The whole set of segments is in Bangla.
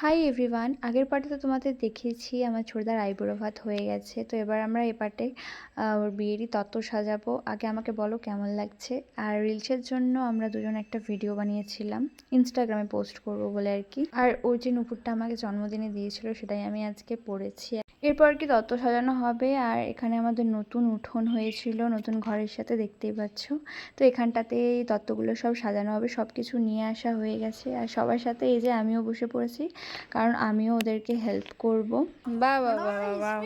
হাই এভরিওয়ান, আগের পার্টে তো তোমাদের দেখিয়েছি আমার ছোটদার আইবুড়ো ভাত হয়ে গেছে। তো এবার আমরা এই পার্টে ওর বিয়েরই তত্ত্ব সাজাবো। আগে আমাকে বলো কেমন লাগছে। আর রিলসের জন্য আমরা দুজন একটা ভিডিও বানিয়েছিলাম, ইনস্টাগ্রামে পোস্ট করবো বলে আর কি। আর ওই যে নুপুরটা আমাকে জন্মদিনে দিয়েছিল সেটাই আমি আজকে পরেছি। এরপর কি তত্ত্ব সাজানো হবে। আর এখানে আমাদের নতুন উঠোন হয়েছিল, নতুন ঘরের সাথে, দেখতেই পাচ্ছ। তো এখানটাতে তত্ত্বগুলো সব সাজানো হবে, সব কিছু নিয়ে আসা হয়ে গেছে। আর সবার সাথে এই যে আমিও বসে পড়েছি, কারণ আমিও ওদেরকে হেল্প করব। বাহ বাহ বাহ বাহ,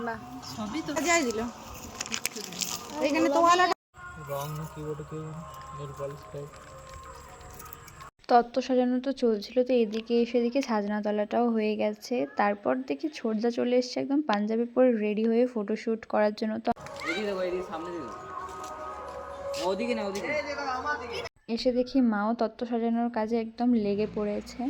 বাহ, সবই তো যাই দিল এখানে তো রং না কি বটে কি নেল পলিশ টাইপ। তত্ত্ব সাজানো তো চলছিল, তো এদিকে সেদিকে সাজনাতলাটাও হয়ে গেছে। তারপর দেখি ছোটদা চলে এসছে একদম পাঞ্জাবি পরে রেডি হয়ে ফটোশ্যুট করার জন্য। তো এসে দেখি মাও তত্ত্ব সাজানোর কাজে একদম লেগে পড়েছে।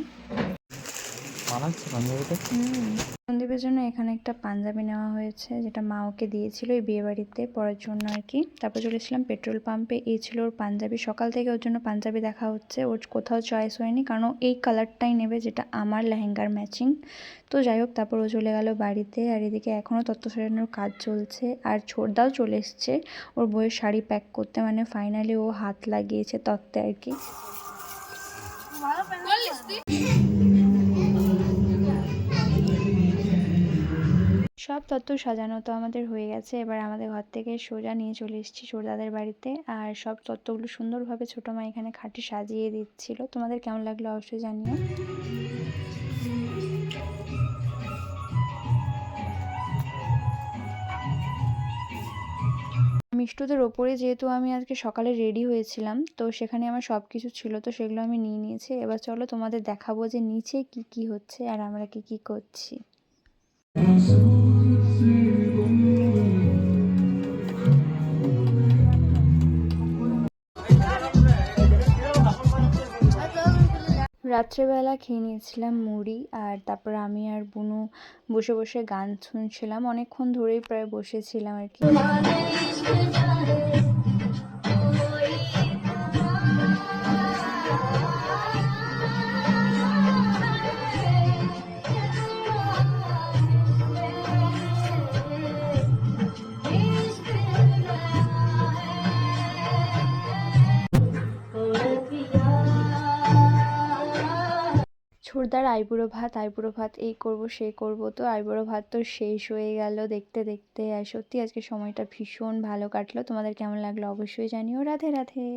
সন্দীপের জন্য এখানে একটা পাঞ্জাবি নেওয়া হয়েছে, যেটা মা ওকে দিয়েছিল এই বিয়ে বাড়িতে পরার জন্য আর কি। তারপর চলেছিলাম পেট্রোল পাম্পে, এই ছিল ওর পাঞ্জাবি। সকাল থেকে ওর জন্য পাঞ্জাবি দেখা হচ্ছে, ওর কোথাও চয়েস হয়নি, কারণ এই কালারটাই নেবে যেটা আমার লেহেঙ্গার ম্যাচিং। তো যাই হোক, তারপর ও চলে গেল বাড়িতে। আর এদিকে এখনও তত্ত্ব সাজানোর কাজ চলছে। আর ছোটদাও চলে এসছে ওর বইয়ের শাড়ি প্যাক করতে, মানে ফাইনালি ও হাত লাগিয়েছে তত্ত্বে আর কি। সব তত্ত্ব সাজানো তো আমাদের হয়ে গেছে। এবার আমাদের ঘর থেকে সোজা নিয়ে চলে এসেছি ছোটদাদের বাড়িতে। আর সব তত্ত্বগুলো সুন্দরভাবে ছোটো মা এখানে খাটে সাজিয়ে দিচ্ছিল। তোমাদের কেমন লাগলো অবশ্যই জানিও। মিষ্টুদের ওপরে যেহেতু আমি আজকে সকালে রেডি হয়েছিলাম, তো সেখানে আমার সব কিছু ছিল, তো সেগুলো আমি নিয়ে নিয়েছি। এবার চলো তোমাদের দেখাবো যে নিচে কি কি হচ্ছে আর আমরা কি কি করছি। রাত্রেবেলা খেয়ে নিয়েছিলাম মুড়ি, আর তারপর আমি আর বুনু বসে বসে গান শুনছিলাম। অনেকক্ষণ ধরেই প্রায় বসেছিলাম আর কি। ছোটদার আইবুড়ো ভাত এই করব সেই করব, তো আইবুড়ো ভাত তো শেষ হয়ে গেল দেখতে দেখতে। আর সত্যি আজকে সময়টা ভীষণ ভালো কাটলো। তোমাদের কেমন লাগলো অবশ্যই জানিও। রাধে রাধে।